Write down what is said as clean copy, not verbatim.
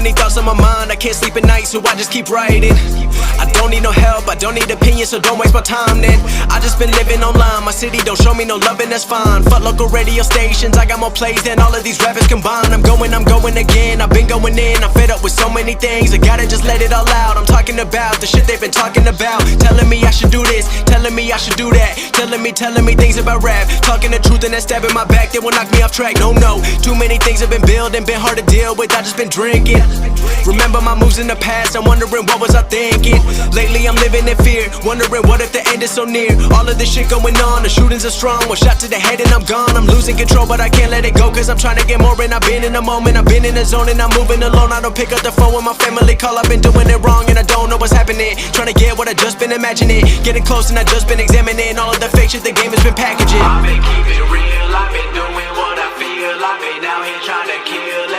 many thoughts on my mind, I can't sleep at night, so I just keep writing. I don't need no help, I don't need opinions, so don't waste my time then. I just been living online, my city don't show me no love and that's fine. Fuck local radio stations, I got more plays than all of these rappers combined. I'm going again, I've been going in, I'm fed up with so many things, I gotta just let it all out. I'm talking about the shit they've been talking about, telling me I should do this, telling me I should do that, telling me things about rap, talking the truth and that stab in my back that will knock me off track. No, too many things have been building, been hard to deal with, I just been drinking. Remember my moves in the past, I'm wondering what was I thinking. Lately I'm living in fear, wondering what if the end is so near. All of this shit going on, the shootings are strong, one shot to the head and I'm gone. I'm losing control but I can't let it go, cause I'm trying to get more. And I've been in the moment, I've been in the zone, and I'm moving alone. I don't pick up the phone when my family call, I've been doing it wrong and I don't know what's happening. Trying to get what I just been imagining, getting close and I just been examining all of the fake shit the game has been packaging. I've been keeping it real, I've been doing what I feel, I've been out here trying to kill